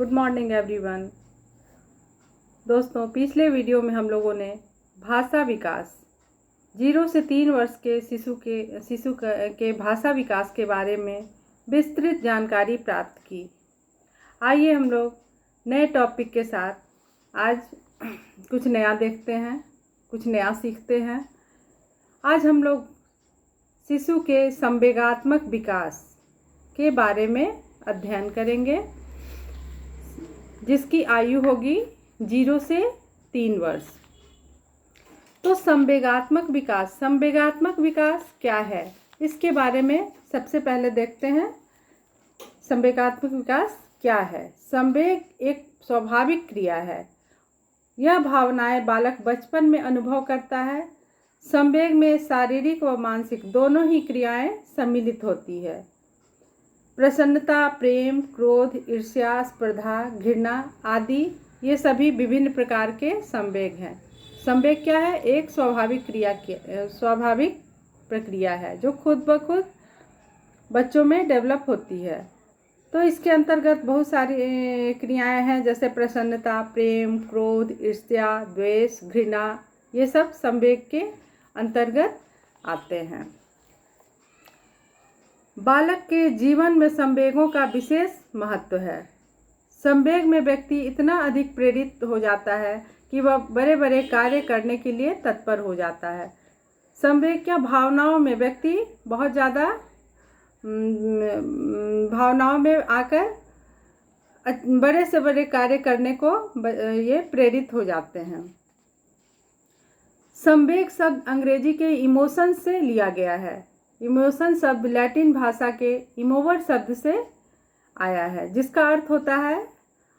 Good morning everyone. दोस्तों, पिछले video में हम लोगों ने भाषा विकास 0 से 3 वर्ष के शिशु के भाषा विकास के बारे में विस्तृत जानकारी प्राप्त की। आइए हम लोग नए टॉपिक के साथ आज कुछ नया देखते हैं, कुछ नया सीखते हैं। आज हम लोग शिशु के संवेगात्मक विकास के बारे में अध्ययन करेंगे, जिसकी आयु होगी 0 से 3 वर्ष। तो संवेगात्मक विकास क्या है, इसके बारे में सबसे पहले देखते हैं। संवेगात्मक विकास क्या है? संवेग एक स्वाभाविक क्रिया है। यह भावनाएं बालक बचपन में अनुभव करता है। संवेग में शारीरिक व मानसिक दोनों ही क्रियाएं सम्मिलित होती है। प्रसन्नता, प्रेम, क्रोध, ईर्ष्या, स्पर्धा, घृणा आदि ये सभी विभिन्न प्रकार के संवेग हैं। संवेग क्या है? एक स्वाभाविक प्रक्रिया है जो खुद ब खुद बच्चों में डेवलप होती है। तो इसके अंतर्गत बहुत सारी क्रियाएं हैं, जैसे प्रसन्नता, प्रेम, क्रोध, ईर्ष्या, द्वेष, घृणा, ये सब संवेग के अंतर्गत आते हैं। बालक के जीवन में संवेगों का विशेष महत्व है। संवेग में व्यक्ति इतना अधिक प्रेरित हो जाता है कि वह बड़े बड़े कार्य करने के लिए तत्पर हो जाता है। संवेग क्या, भावनाओं में व्यक्ति बहुत ज़्यादा भावनाओं में आकर बड़े से बड़े कार्य करने को ये प्रेरित हो जाते हैं। संवेग शब्द अंग्रेजी के इमोशन से लिया गया है। इमोशन शब्द लैटिन भाषा के इमोवर शब्द से आया है, जिसका अर्थ होता है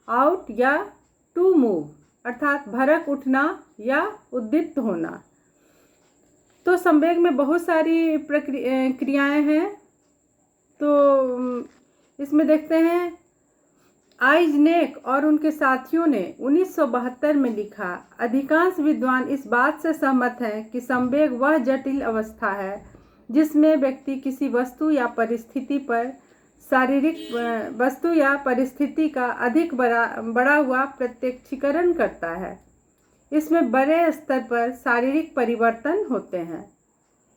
आउट या टू मूव, अर्थात भड़क उठना या उद्दीप्त होना। तो संवेग में बहुत सारी क्रियाएं हैं। तो इसमें देखते हैं, आइजनेक और उनके साथियों ने 1972 में लिखा, अधिकांश विद्वान इस बात से सहमत हैं कि संवेग वह जटिल अवस्था है जिसमें व्यक्ति किसी वस्तु या परिस्थिति का अधिक बड़ा हुआ प्रत्यक्षीकरण करता है। इसमें बड़े स्तर पर शारीरिक परिवर्तन होते हैं।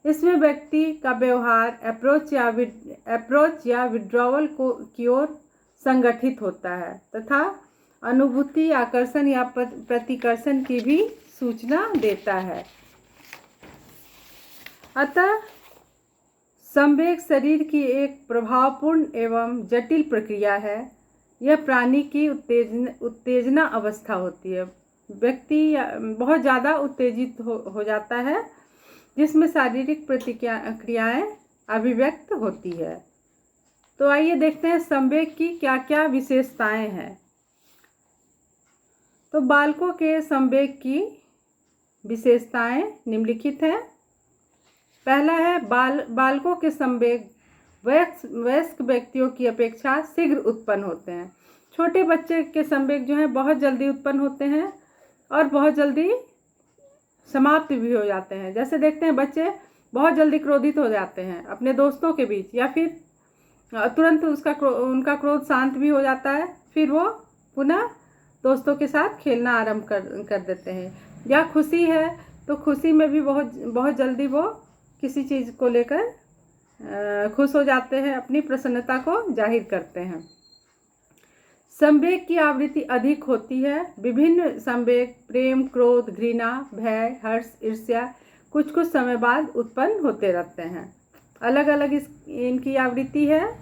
इसमें व्यक्ति का व्यवहार अप्रोच या विड्रॉवल की ओर संगठित होता है तथा अनुभूति, आकर्षण या प्रतिकर्षण की भी सूचना देता है। अतः संवेग शरीर की एक प्रभावपूर्ण एवं जटिल प्रक्रिया है। यह प्राणी की उत्तेजना अवस्था होती है। व्यक्ति बहुत ज़्यादा उत्तेजित हो जाता है, जिसमें शारीरिक क्रियाएं अभिव्यक्त होती है। तो आइए देखते हैं संवेग की क्या क्या विशेषताएं हैं। तो बालकों के संवेग की विशेषताएं निम्नलिखित हैं। पहला है, बालकों के संवेग वयस्क व्यक्तियों की अपेक्षा शीघ्र उत्पन्न होते हैं। छोटे बच्चे के संवेग जो हैं बहुत जल्दी उत्पन्न होते हैं और बहुत जल्दी समाप्त भी हो जाते हैं। जैसे देखते हैं, बच्चे बहुत जल्दी क्रोधित हो जाते हैं अपने दोस्तों के बीच, या फिर तुरंत उनका क्रोध शांत भी हो जाता है, फिर वो पुनः दोस्तों के साथ खेलना आरंभ कर देते हैं। या खुशी है तो खुशी में भी बहुत जल्दी वो किसी चीज़ को लेकर खुश हो जाते हैं, अपनी प्रसन्नता को जाहिर करते हैं। संवेग की आवृत्ति अधिक होती है। विभिन्न संवेग प्रेम, क्रोध, घृणा, भय, हर्ष, ईर्ष्या कुछ समय बाद उत्पन्न होते रहते हैं। अलग अलग इनकी आवृत्ति है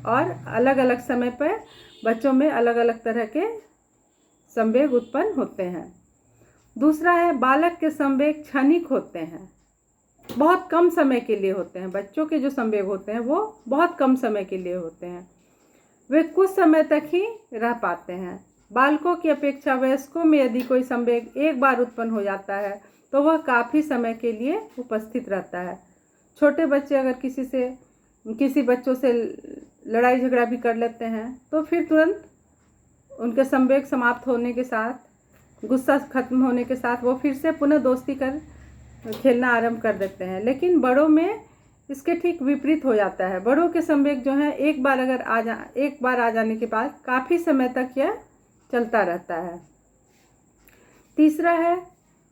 और अलग अलग समय पर बच्चों में अलग अलग तरह के संवेग उत्पन्न होते हैं। दूसरा है, बालक के संवेग क्षणिक होते हैं, बहुत कम समय के लिए होते हैं। बच्चों के जो संवेग होते हैं वो बहुत कम समय के लिए होते हैं, वे कुछ समय तक ही रह पाते हैं। बालकों की अपेक्षा वयस्कों में यदि कोई संवेग एक बार उत्पन्न हो जाता है तो वह काफ़ी समय के लिए उपस्थित रहता है। छोटे बच्चे अगर किसी बच्चों से लड़ाई झगड़ा भी कर लेते हैं तो फिर तुरंत उनके संवेग समाप्त होने के साथ, गुस्सा खत्म होने के साथ वो फिर से पुनः दोस्ती कर खेलना आरंभ कर देते हैं। लेकिन बड़ों में इसके ठीक विपरीत हो जाता है। बड़ों के संवेग जो है एक बार आ जाने के बाद काफ़ी समय तक यह चलता रहता है। तीसरा है,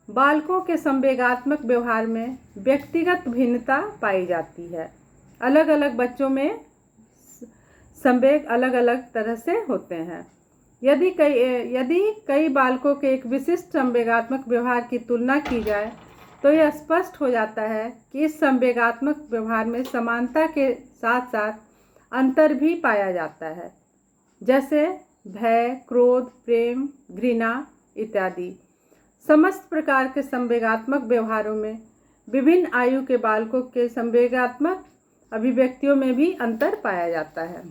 बालकों के संवेगात्मक व्यवहार में व्यक्तिगत भिन्नता पाई जाती है। अलग अलग बच्चों में संवेग अलग अलग तरह से होते हैं। यदि कई बालकों के एक विशिष्ट संवेगात्मक व्यवहार की तुलना की जाए तो यह स्पष्ट हो जाता है कि इस संवेगात्मक व्यवहार में समानता के साथ साथ अंतर भी पाया जाता है, जैसे भय, क्रोध, प्रेम, घृणा इत्यादि। समस्त प्रकार के संवेगात्मक व्यवहारों में विभिन्न आयु के बालकों के संवेगात्मक अभिव्यक्तियों में भी अंतर पाया जाता है।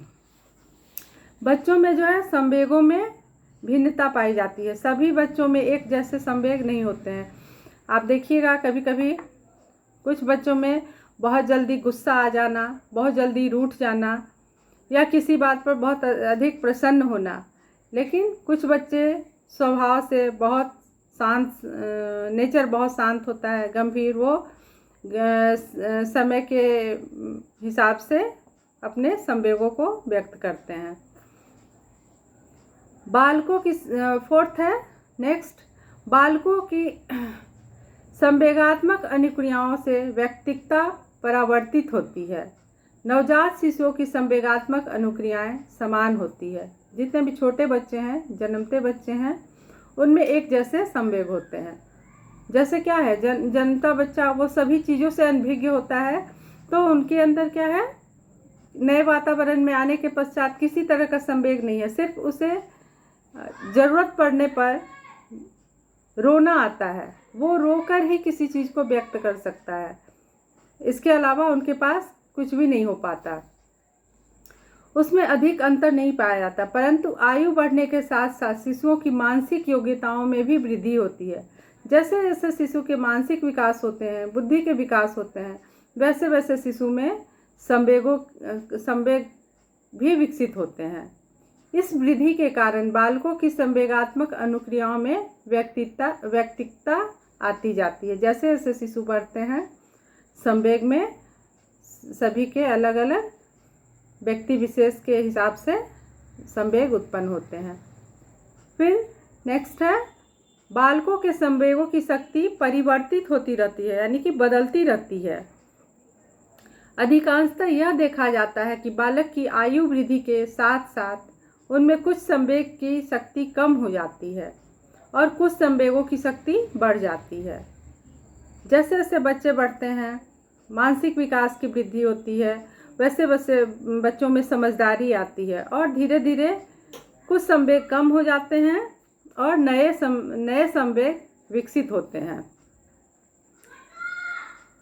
बच्चों में जो है संवेगों में भिन्नता पाई जाती है। सभी बच्चों में एक जैसे संवेग नहीं होते हैं। आप देखिएगा कभी कभी कुछ बच्चों में बहुत जल्दी गुस्सा आ जाना, बहुत जल्दी रूठ जाना या किसी बात पर बहुत अधिक प्रसन्न होना, लेकिन कुछ बच्चे स्वभाव से बहुत शांत, नेचर बहुत शांत होता है, गंभीर, वो समय के हिसाब से अपने संवेगों को व्यक्त करते हैं। बालकों की फोर्थ है नेक्स्ट, बालकों की संवेगात्मक अनुक्रियाओं से व्यक्तित्वता परावर्तित होती है। नवजात शिशुओं की संवेगात्मक अनुक्रियाएं समान होती है। जितने भी छोटे बच्चे हैं, जन्मते बच्चे हैं, उनमें एक जैसे संवेग होते हैं। जैसे क्या है, जन्मता बच्चा वो सभी चीज़ों से अनभिज्ञ होता है, तो उनके अंदर क्या है, नए वातावरण में आने के पश्चात किसी तरह का संवेग नहीं है। सिर्फ उसे ज़रूरत पड़ने पर रोना आता है, वो रोकर ही किसी चीज़ को व्यक्त कर सकता है। इसके अलावा उनके पास कुछ भी नहीं हो पाता, उसमें अधिक अंतर नहीं पाया जाता। परंतु आयु बढ़ने के साथ साथ शिशुओं की मानसिक योग्यताओं में भी वृद्धि होती है। जैसे जैसे शिशु के मानसिक विकास होते हैं, बुद्धि के विकास होते हैं, वैसे वैसे शिशु में संवेग भी विकसित होते हैं। इस वृद्धि के कारण बालकों की संवेगात्मक अनुक्रियाओं में व्यक्तित्वता आती जाती है। जैसे जैसे शिशु बढ़ते हैं, संवेग में सभी के अलग अलग व्यक्ति विशेष के हिसाब से संवेग उत्पन्न होते हैं। फिर नेक्स्ट है, बालकों के संवेगों की शक्ति परिवर्तित होती रहती है, यानी कि बदलती रहती है। अधिकांशतः यह देखा जाता है कि बालक की आयु वृद्धि के साथ साथ उनमें कुछ संवेग की शक्ति कम हो जाती है और कुछ संवेगों की शक्ति बढ़ जाती है। जैसे जैसे बच्चे बढ़ते हैं, मानसिक विकास की वृद्धि होती है, वैसे वैसे बच्चों में समझदारी आती है और धीरे धीरे कुछ संवेग कम हो जाते हैं और नए संवेग विकसित होते हैं।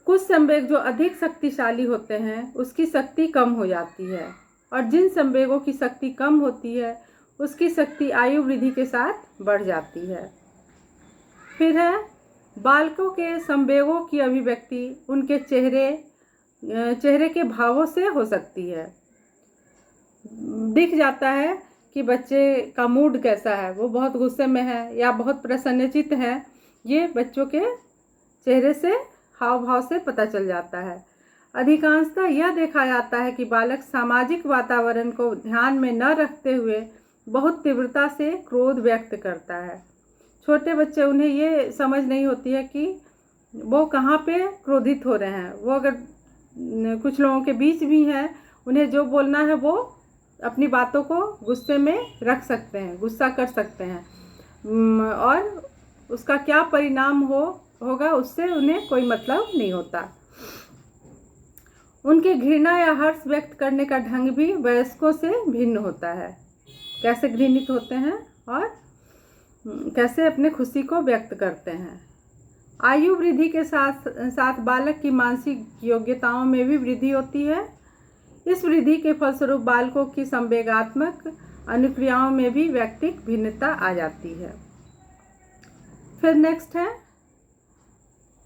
कुछ संवेग जो अधिक शक्तिशाली होते हैं उसकी शक्ति कम हो जाती है, और जिन संवेगों की शक्ति कम होती है उसकी शक्ति आयु वृद्धि के साथ बढ़ जाती है। फिर है, बालकों के संवेगों की अभिव्यक्ति उनके चेहरे के भावों से हो सकती है। दिख जाता है कि बच्चे का मूड कैसा है, वो बहुत गुस्से में है या बहुत प्रसन्नचित्त है, ये बच्चों के चेहरे से, हाव भाव से पता चल जाता है। अधिकांशतः यह देखा जाता है कि बालक सामाजिक वातावरण को ध्यान में न रखते हुए बहुत तीव्रता से क्रोध व्यक्त करता है। छोटे बच्चे, उन्हें ये समझ नहीं होती है कि वो कहाँ पे क्रोधित हो रहे हैं। वो अगर कुछ लोगों के बीच भी हैं, उन्हें जो बोलना है वो अपनी बातों को गुस्से में रख सकते हैं, गुस्सा कर सकते हैं, और उसका क्या परिणाम होगा उससे उन्हें कोई मतलब नहीं होता। उनके घृणा या हर्ष व्यक्त करने का ढंग भी वयस्कों से भिन्न होता है। कैसे घृणित होते हैं और कैसे अपने खुशी को व्यक्त करते हैं। आयु वृद्धि के साथ साथ बालक की मानसिक योग्यताओं में भी वृद्धि होती है। इस वृद्धि के फलस्वरूप बालकों की संवेगात्मक अनुक्रियाओं में भी व्यक्तिक भिन्नता आ जाती है। फिर नेक्स्ट है,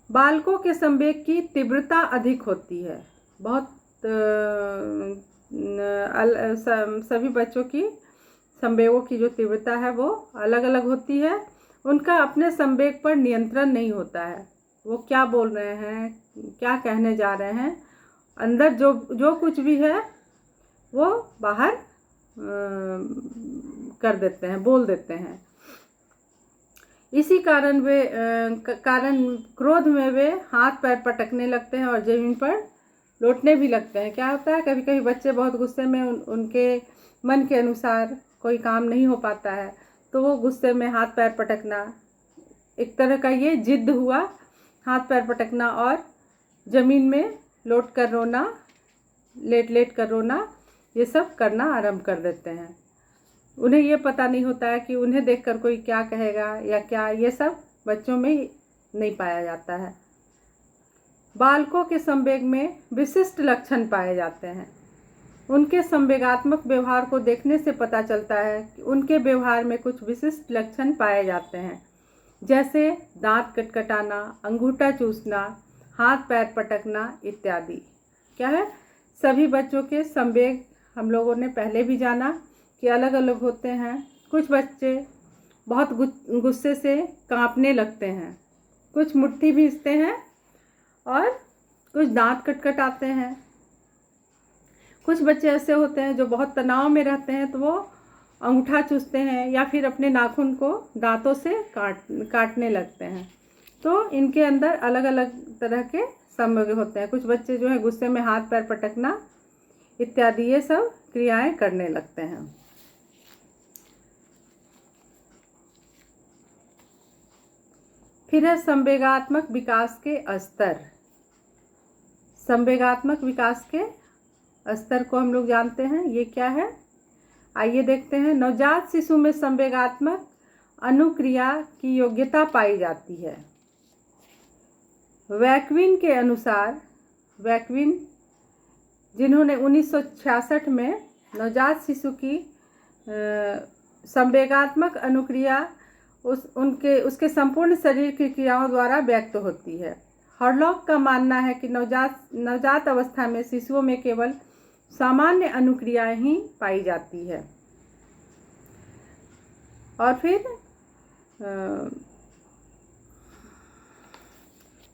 बालकों के संवेग की तीव्रता अधिक होती है। बहुत सभी बच्चों की संवेगों की जो तीव्रता है वो अलग अलग होती है। उनका अपने संवेग पर नियंत्रण नहीं होता है। वो क्या बोल रहे हैं, क्या कहने जा रहे हैं, अंदर जो जो कुछ भी है वो बाहर कर देते हैं, बोल देते हैं। इसी कारण क्रोध में वे हाथ पैर पटकने लगते हैं और जमीन पर लौटने भी लगते हैं। क्या होता है, कभी कभी बच्चे बहुत गुस्से में उनके मन के अनुसार कोई काम नहीं हो पाता है तो वो गुस्से में हाथ पैर पटकना, एक तरह का ये जिद्द हुआ, हाथ पैर पटकना और ज़मीन में लौट कर रोना, लेट लेट कर रोना, ये सब करना आरंभ कर देते हैं। उन्हें ये पता नहीं होता है कि उन्हें देखकर कोई क्या कहेगा या क्या, ये सब बच्चों में नहीं पाया जाता है। बालकों के संवेग में विशिष्ट लक्षण पाए जाते हैं। उनके संवेगात्मक व्यवहार को देखने से पता चलता है कि उनके व्यवहार में कुछ विशिष्ट लक्षण पाए जाते हैं, जैसे दांत कटकटाना, अंगूठा चूसना, हाथ पैर पटकना इत्यादि। क्या है, सभी बच्चों के संवेग हम लोगों ने पहले भी जाना कि अलग अलग होते हैं। कुछ बच्चे बहुत गुस्से से कांपने लगते हैं, कुछ मुट्ठी भींचते हैं और कुछ दांत कटकटाते हैं। कुछ बच्चे ऐसे होते हैं जो बहुत तनाव में रहते हैं तो वो अंगूठा चूसते हैं या फिर अपने नाखून को दांतों से काटने लगते हैं। तो इनके अंदर अलग अलग तरह के संवेग होते हैं। कुछ बच्चे जो है गुस्से में हाथ पैर पटकना इत्यादि ये सब क्रियाएं करने लगते हैं। फिर है संवेगात्मक विकास के स्तर। संवेगात्मक विकास के स्तर को हम लोग जानते हैं, ये क्या है, आइए देखते हैं। नवजात शिशु में संवेगात्मक अनुक्रिया की योग्यता पाई जाती है। वैक्विन के अनुसार, वैक्विन जिन्होंने 1966 में नवजात शिशु की संवेगात्मक अनुक्रिया उसके संपूर्ण शरीर की क्रियाओं द्वारा व्यक्त होती है। हॉरलॉक का मानना है कि नवजात अवस्था में शिशुओं में केवल सामान्य अनुक्रियाएं ही पाई जाती है। और फिर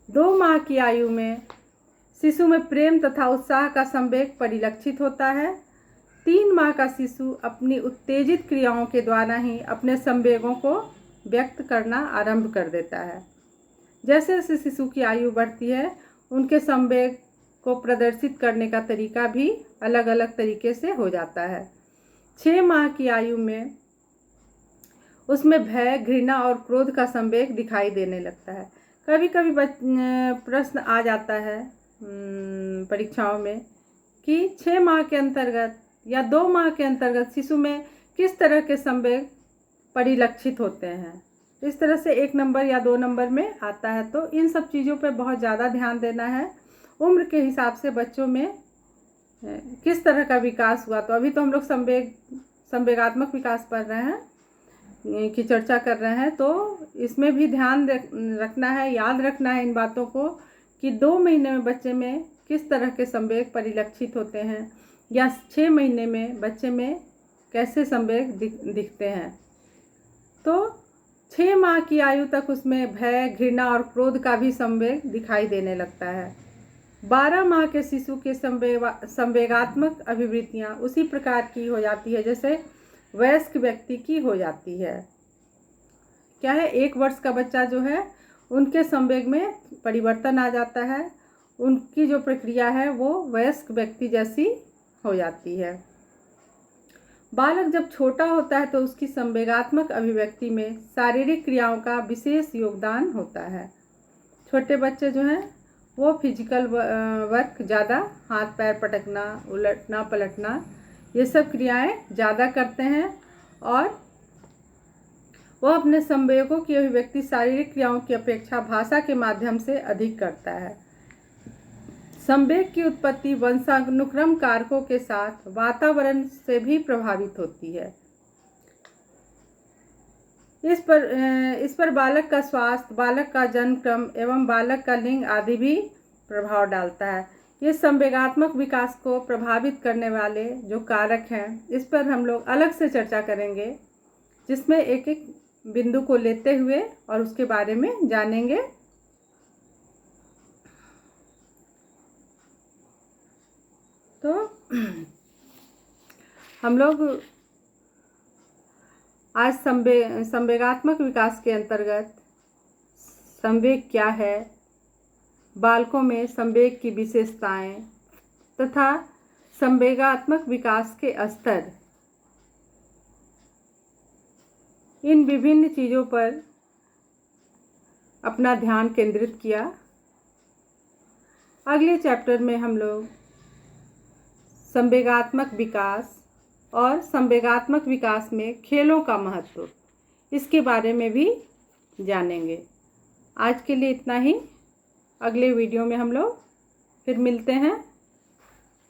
2 माह की आयु में शिशु में प्रेम तथा उत्साह का संवेग परिलक्षित होता है। 3 माह का शिशु अपनी उत्तेजित क्रियाओं के द्वारा ही अपने संवेगों को व्यक्त करना आरंभ कर देता है। जैसे जैसे शिशु की आयु बढ़ती है उनके संवेग को प्रदर्शित करने का तरीका भी अलग अलग तरीके से हो जाता है। 6 माह की आयु में उसमें भय, घृणा और क्रोध का संवेग दिखाई देने लगता है। कभी कभी प्रश्न आ जाता है परीक्षाओं में कि 6 माह के अंतर्गत या 2 माह के अंतर्गत शिशु में किस तरह के संवेग परिलक्षित होते हैं। इस तरह से 1 नंबर या 2 नंबर में आता है। तो इन सब चीज़ों पर बहुत ज़्यादा ध्यान देना है। उम्र के हिसाब से बच्चों में किस तरह का विकास हुआ, तो अभी तो हम लोग संवेगात्मक विकास पढ़ रहे हैं की चर्चा कर रहे हैं, तो इसमें भी ध्यान रखना है, याद रखना है इन बातों को कि 2 महीने में बच्चे में किस तरह के संवेग परिलक्षित होते हैं या 6 महीने में बच्चे में कैसे संवेग दिखते हैं। तो 6 माह की आयु तक उसमें भय, घृणा और क्रोध का भी संवेग दिखाई देने लगता है। 12 माह के शिशु के संवेगात्मक अभिवृत्तियाँ उसी प्रकार की हो जाती है जैसे वयस्क व्यक्ति की हो जाती है। क्या है, 1 वर्ष का बच्चा जो है उनके संवेग में परिवर्तन आ जाता है, उनकी जो प्रक्रिया है वो वयस्क व्यक्ति जैसी हो जाती है। बालक जब छोटा होता है तो उसकी संवेगात्मक अभिव्यक्ति में शारीरिक क्रियाओं का विशेष योगदान होता है। छोटे बच्चे जो हैं वो फिजिकल वर्क ज़्यादा, हाथ पैर पटकना, उलटना पलटना, ये सब क्रियाएं ज़्यादा करते हैं और वो अपने संवेगों की अभिव्यक्ति शारीरिक क्रियाओं की अपेक्षा भाषा के माध्यम से अधिक करता है। संवेग की उत्पत्ति वंशानुक्रम कारकों के साथ वातावरण से भी प्रभावित होती है। इस पर बालक का स्वास्थ्य, बालक का जन्म क्रम एवं बालक का लिंग आदि भी प्रभाव डालता है। ये संवेगात्मक विकास को प्रभावित करने वाले जो कारक हैं, इस पर हम लोग अलग से चर्चा करेंगे, जिसमें एक एक बिंदु को लेते हुए और उसके बारे में जानेंगे। तो हम लोग आज संवेगात्मक विकास के अंतर्गत संवेग क्या है, बालकों में संवेग की विशेषताएं तथा संवेगात्मक विकास के स्तर, इन विभिन्न चीज़ों पर अपना ध्यान केंद्रित किया। अगले चैप्टर में हम लोग संवेगात्मक विकास और संवेगात्मक विकास में खेलों का महत्व, इसके बारे में भी जानेंगे। आज के लिए इतना ही। अगले वीडियो में हम लोग फिर मिलते हैं।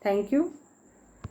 Thank you.